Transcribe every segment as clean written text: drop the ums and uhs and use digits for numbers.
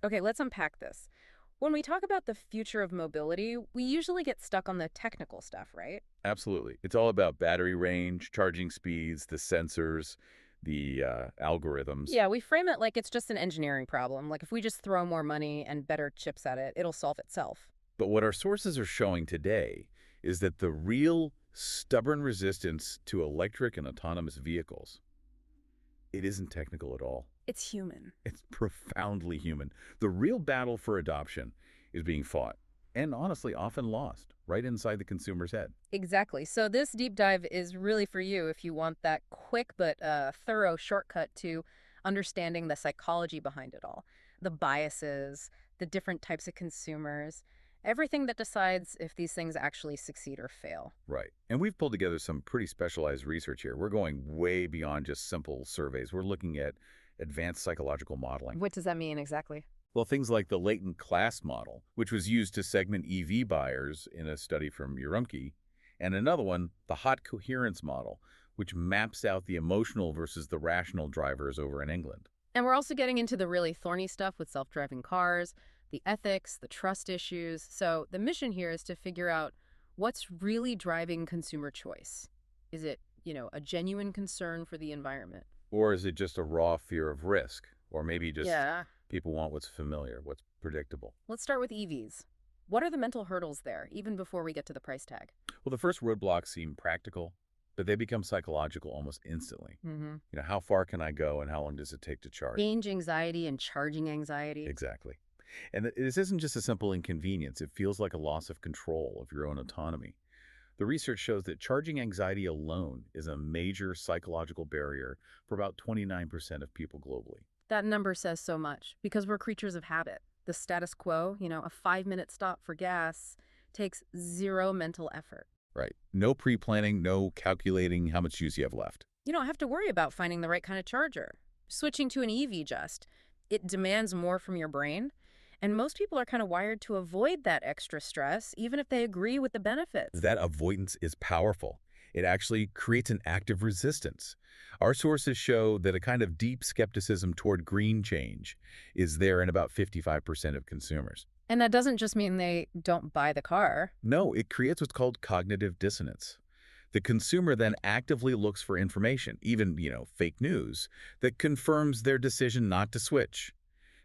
Okay, let's unpack this. When we talk about the future of mobility, we usually get stuck on the technical stuff, right? Absolutely. It's all about battery range, charging speeds, the sensors, the algorithms. Yeah, we frame it like it's just an engineering problem. Like if we just throw more money and better chips at it, it'll solve itself. But what our sources are showing today is that the real stubborn resistance to electric and autonomous vehicles, it isn't technical at all. It's human. It's profoundly human. The real battle for adoption is being fought, and honestly, often lost, right inside the consumer's head. Exactly. So this deep dive is really for you if you want that quick but thorough shortcut to understanding the psychology behind it all, the biases, the different types of consumers, everything that decides if these things actually succeed or fail. Right. And we've pulled together some pretty specialized research here. We're going way beyond just simple surveys. We're looking at advanced psychological modeling. What does that mean exactly? Well, things like the latent class model, which was used to segment EV buyers in a study from Urumqi, and another one, the hot coherence model, which maps out the emotional versus the rational drivers over in England. And we're also getting into the really thorny stuff with self-driving cars, the ethics, the trust issues. So the mission here is to figure out what's really driving consumer choice. Is it, a genuine concern for the environment? Or is it just a raw fear of risk? Or maybe just Yeah. people want what's familiar, what's predictable. Let's start with EVs. What are the mental hurdles there, even before we get to the price tag? Well, the first roadblocks seem practical, but they become psychological almost instantly. Mm-hmm. How far can I go and how long does it take to charge? Change anxiety and charging anxiety. Exactly. And this isn't just a simple inconvenience. It feels like a loss of control of your own autonomy. The research shows that charging anxiety alone is a major psychological barrier for about 29% of people globally. That number says so much because we're creatures of habit. The status quo, a 5-minute stop for gas, takes zero mental effort. Right. No pre-planning, no calculating how much juice you have left. You don't have to worry about finding the right kind of charger. Switching to an EV it demands more from your brain. And most people are kind of wired to avoid that extra stress, even if they agree with the benefits. That avoidance is powerful. It actually creates an active resistance. Our sources show that a kind of deep skepticism toward green change is there in about 55% of consumers. And that doesn't just mean they don't buy the car. No, it creates what's called cognitive dissonance. The consumer then actively looks for information, even, fake news, that confirms their decision not to switch.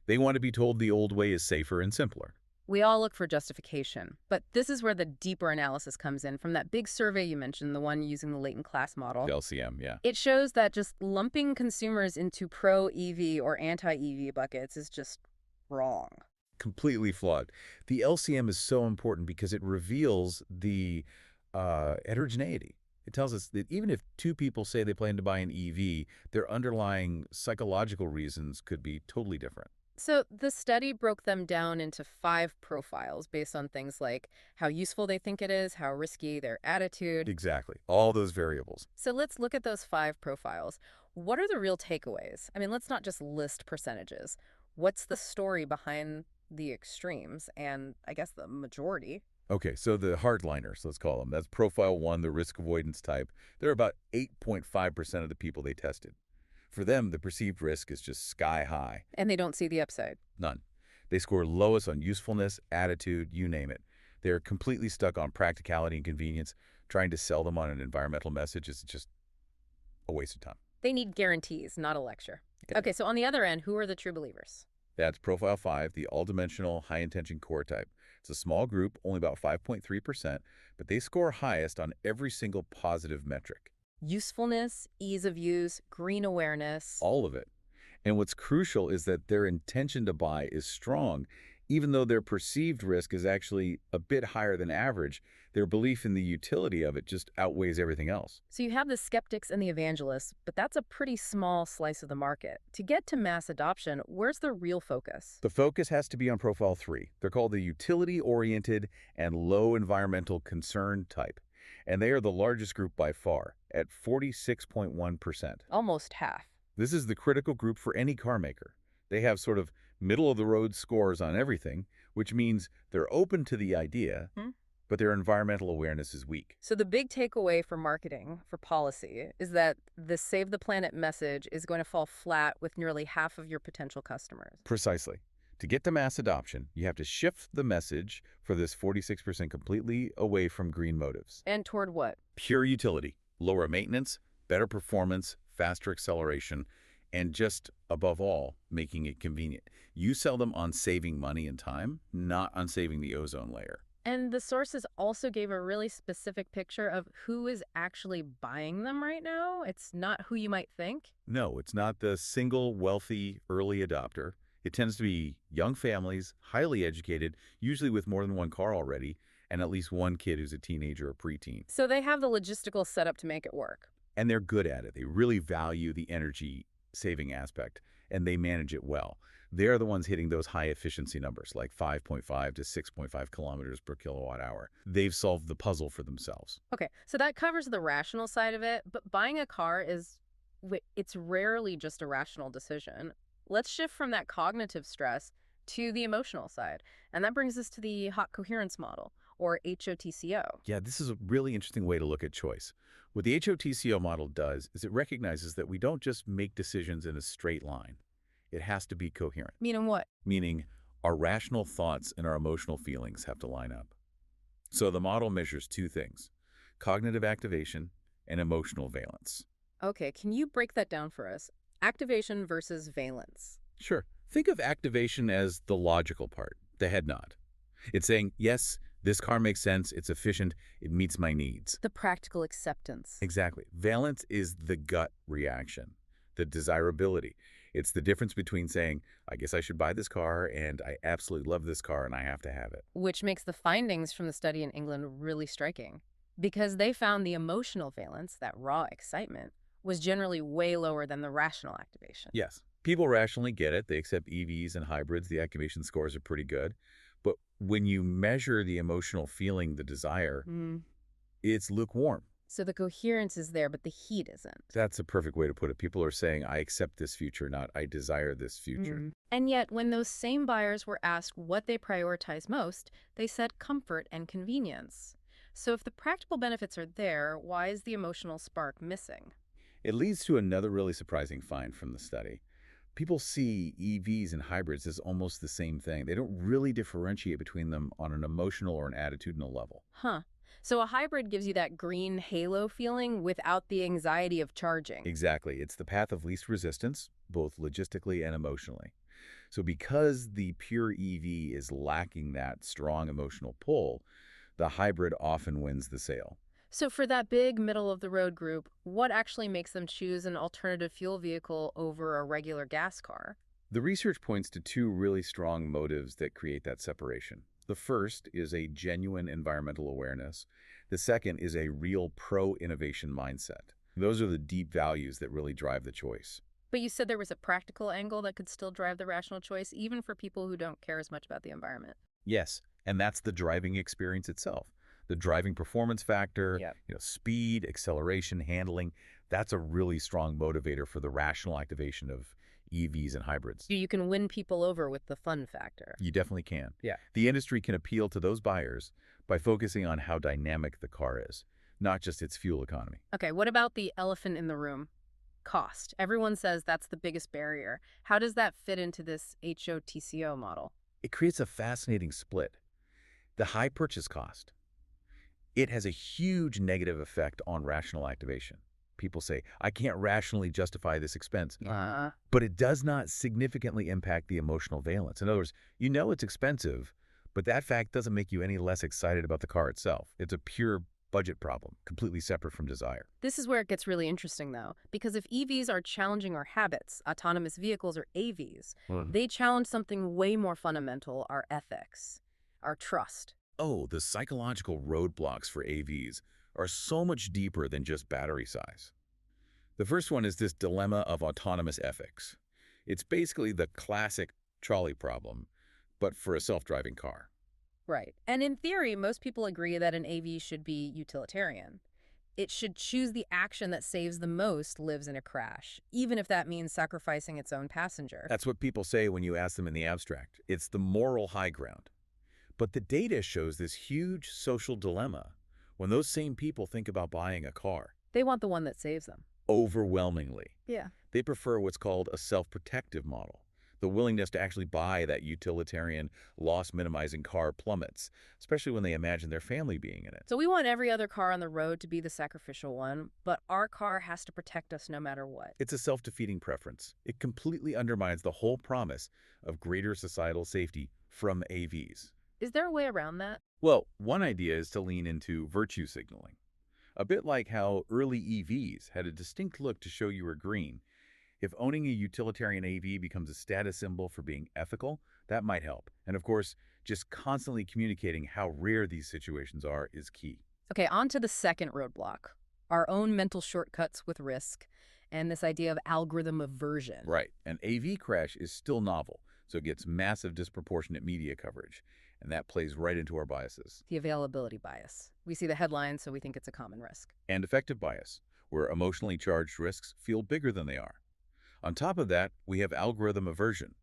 They want to be told the old way is safer and simpler. We all look for justification, but this is where the deeper analysis comes in from that big survey you mentioned, the one using the latent class model. The LCM, yeah. It shows that just lumping consumers into pro-EV or anti-EV buckets is just wrong. Completely flawed. The LCM is so important because it reveals the heterogeneity. It tells us that even if two people say they plan to buy an EV, their underlying psychological reasons could be totally different. So the study broke them down into 5 profiles based on things like how useful they think it is, how risky their attitude. Exactly. All those variables. So let's look at those 5 profiles. What are the real takeaways? I mean, let's not just list percentages. What's the story behind the extremes and, I guess, the majority? Okay, so the hardliners, let's call them. That's profile 1, the risk avoidance type. They're about 8.5% of the people they tested. For them, the perceived risk is just sky high. And they don't see the upside. None. They score lowest on usefulness, attitude, you name it. They're completely stuck on practicality and convenience. Trying to sell them on an environmental message is just a waste of time. They need guarantees, not a lecture. Okay. Okay, so on the other end, who are the true believers? That's profile 5, the all-dimensional, high-intention core type. It's a small group, only about 5.3%, but they score highest on every single positive metric. Usefulness, ease of use, green awareness. All of it. And what's crucial is that their intention to buy is strong, even though their perceived risk is actually a bit higher than average. Their belief in the utility of it just outweighs everything else. So you have the skeptics and the evangelists, but that's a pretty small slice of the market. To get to mass adoption, where's the real focus? The focus has to be on profile 3. They're called the utility-oriented and low environmental concern type. And they are the largest group by far, at 46.1%. Almost half. This is the critical group for any car maker. They have sort of middle-of-the-road scores on everything, which means they're open to the idea, but their environmental awareness is weak. So the big takeaway for marketing, for policy, is that the Save the Planet message is going to fall flat with nearly half of your potential customers. Precisely. To get to mass adoption, you have to shift the message for this 46% completely away from green motives. And toward what? Pure utility, lower maintenance, better performance, faster acceleration, and just above all, making it convenient. You sell them on saving money and time, not on saving the ozone layer. And the sources also gave a really specific picture of who is actually buying them right now. It's not who you might think. No, it's not the single wealthy early adopter. It tends to be young families, highly educated, usually with more than one car already, and at least one kid who's a teenager or preteen. So they have the logistical setup to make it work. And they're good at it. They really value the energy saving aspect, and they manage it well. They're the ones hitting those high efficiency numbers, like 5.5 to 6.5 kilometers per kilowatt hour. They've solved the puzzle for themselves. Okay, so that covers the rational side of it, but buying a car it's rarely just a rational decision. Let's shift from that cognitive stress to the emotional side. And that brings us to the hot coherence model, or HOTCO. Yeah, this is a really interesting way to look at choice. What the HOTCO model does is it recognizes that we don't just make decisions in a straight line. It has to be coherent, Meaning what? meaning our rational thoughts and our emotional feelings have to line up. So the model measures two things: cognitive activation and emotional valence. Okay, can you break that down for us? Activation versus valence. Sure. Think of activation as the logical part, the head nod. It's saying, yes, this car makes sense, it's efficient, it meets my needs. The practical acceptance. Exactly. Valence is the gut reaction, the desirability. It's the difference between saying, I guess I should buy this car, and I absolutely love this car and I have to have it. Which makes the findings from the study in England really striking. Because they found the emotional valence, that raw excitement, was generally way lower than the rational activation. Yes, people rationally get it. They accept EVs and hybrids. The activation scores are pretty good. But when you measure the emotional feeling, the desire, it's lukewarm. So the coherence is there, but the heat isn't. That's a perfect way to put it. People are saying, I accept this future, not I desire this future. And yet, when those same buyers were asked what they prioritize most, they said comfort and convenience. So if the practical benefits are there, why is the emotional spark missing? It leads to another really surprising find from the study. People see EVs and hybrids as almost the same thing. They don't really differentiate between them on an emotional or an attitudinal level. Huh. So a hybrid gives you that green halo feeling without the anxiety of charging. Exactly. It's the path of least resistance, both logistically and emotionally. So because the pure EV is lacking that strong emotional pull, the hybrid often wins the sale. So for that big middle-of-the-road group, what actually makes them choose an alternative fuel vehicle over a regular gas car? The research points to two really strong motives that create that separation. The first is a genuine environmental awareness. The second is a real pro-innovation mindset. Those are the deep values that really drive the choice. But you said there was a practical angle that could still drive the rational choice, even for people who don't care as much about the environment. Yes, and that's the driving experience itself. The driving performance factor, Yep. Speed, acceleration, handling, that's a really strong motivator for the rational activation of EVs and hybrids. You can win people over with the fun factor. You definitely can. Yeah. The industry can appeal to those buyers by focusing on how dynamic the car is, not just its fuel economy. Okay, what about the elephant in the room? Cost. Everyone says that's the biggest barrier. How does that fit into this HOTCO model? It creates a fascinating split. The high purchase cost. It has a huge negative effect on rational activation. People say, I can't rationally justify this expense. But it does not significantly impact the emotional valence. In other words, you know it's expensive, but that fact doesn't make you any less excited about the car itself. It's a pure budget problem, completely separate from desire. This is where it gets really interesting, though, because if EVs are challenging our habits, autonomous vehicles or AVs, they challenge something way more fundamental, our ethics, our trust. Oh, the psychological roadblocks for AVs are so much deeper than just battery size. The first one is this dilemma of autonomous ethics. It's basically the classic trolley problem, but for a self-driving car. Right. And in theory, most people agree that an AV should be utilitarian. It should choose the action that saves the most lives in a crash, even if that means sacrificing its own passenger. That's what people say when you ask them in the abstract. It's the moral high ground. But the data shows this huge social dilemma when those same people think about buying a car. They want the one that saves them. Overwhelmingly. Yeah. They prefer what's called a self-protective model. The willingness to actually buy that utilitarian, loss-minimizing car plummets, especially when they imagine their family being in it. So we want every other car on the road to be the sacrificial one, but our car has to protect us no matter what. It's a self-defeating preference. It completely undermines the whole promise of greater societal safety from AVs. Is there a way around that? Well, one idea is to lean into virtue signaling. A bit like how early EVs had a distinct look to show you were green. If owning a utilitarian AV becomes a status symbol for being ethical, that might help. And of course, just constantly communicating how rare these situations are is key. Okay, on to the second roadblock, our own mental shortcuts with risk and this idea of algorithm aversion. Right. An AV crash is still novel, so it gets massive disproportionate media coverage. And that plays right into our biases. The availability bias. We see the headlines, so we think it's a common risk. And affective bias, where emotionally charged risks feel bigger than they are. On top of that, we have algorithm aversion.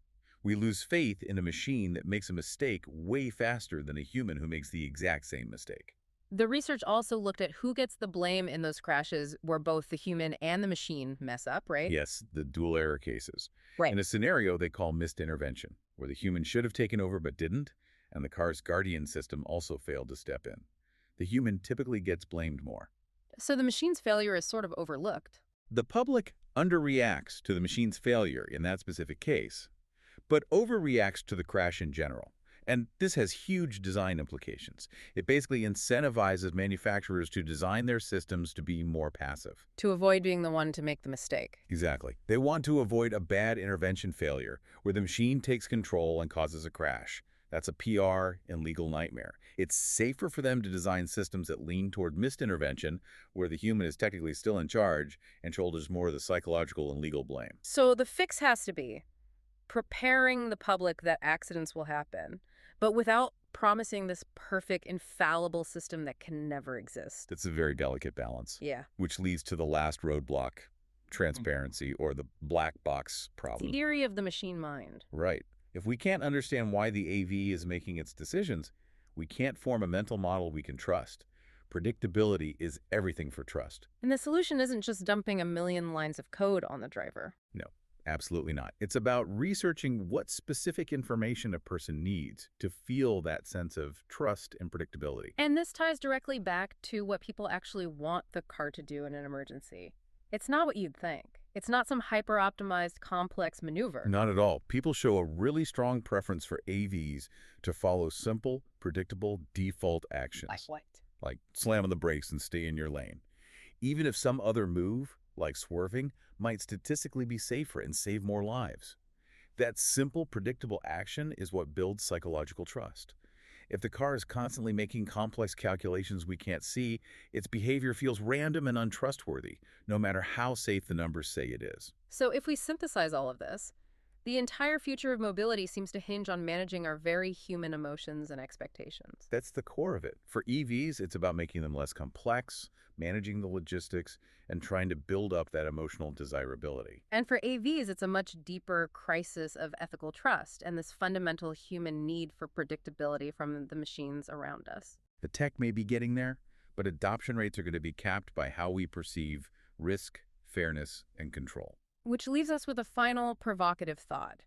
We lose faith in a machine that makes a mistake way faster than a human who makes the exact same mistake. The research also looked at who gets the blame in those crashes where both the human and the machine mess up, right? Yes, the dual error cases. Right. In a scenario they call missed intervention, where the human should have taken over but didn't, and the car's guardian system also failed to step in. The human typically gets blamed more. So the machine's failure is sort of overlooked. The public underreacts to the machine's failure in that specific case, but overreacts to the crash in general. And this has huge design implications. It basically incentivizes manufacturers to design their systems to be more passive. To avoid being the one to make the mistake. Exactly. They want to avoid a bad intervention failure where the machine takes control and causes a crash. That's a PR and legal nightmare. It's safer for them to design systems that lean toward missed intervention, where the human is technically still in charge and shoulders more of the psychological and legal blame. So the fix has to be preparing the public that accidents will happen, but without promising this perfect, infallible system that can never exist. That's a very delicate balance, Yeah. which leads to the last roadblock, transparency, or the black box problem. Theory of the machine mind. Right. If we can't understand why the AV is making its decisions, we can't form a mental model we can trust. Predictability is everything for trust. And the solution isn't just dumping a million lines of code on the driver. No, absolutely not. It's about researching what specific information a person needs to feel that sense of trust and predictability. And this ties directly back to what people actually want the car to do in an emergency. It's not what you'd think. It's not some hyper-optimized, complex maneuver. Not at all. People show a really strong preference for AVs to follow simple, predictable default actions. Like what? Like slam on the brakes and stay in your lane. Even if some other move, like swerving, might statistically be safer and save more lives. That simple, predictable action is what builds psychological trust. If the car is constantly making complex calculations we can't see, its behavior feels random and untrustworthy, no matter how safe the numbers say it is. So if we synthesize all of this, the entire future of mobility seems to hinge on managing our very human emotions and expectations. That's the core of it. For EVs, it's about making them less complex, managing the logistics, and trying to build up that emotional desirability. And for AVs, it's a much deeper crisis of ethical trust and this fundamental human need for predictability from the machines around us. The tech may be getting there, but adoption rates are going to be capped by how we perceive risk, fairness, and control. Which leaves us with a final provocative thought.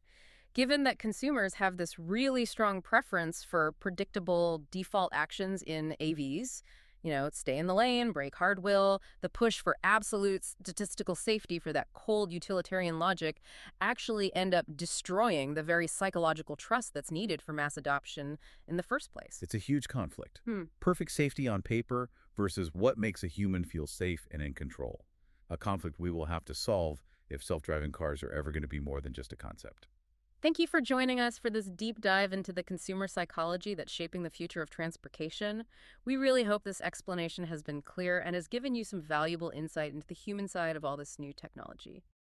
Given that consumers have this really strong preference for predictable default actions in AVs, stay in the lane, brake hard wheel, the push for absolute statistical safety for that cold utilitarian logic actually end up destroying the very psychological trust that's needed for mass adoption in the first place. It's a huge conflict. Perfect safety on paper versus what makes a human feel safe and in control. A conflict we will have to solve if self-driving cars are ever going to be more than just a concept. Thank you for joining us for this deep dive into the consumer psychology that's shaping the future of transportation. We really hope this explanation has been clear and has given you some valuable insight into the human side of all this new technology.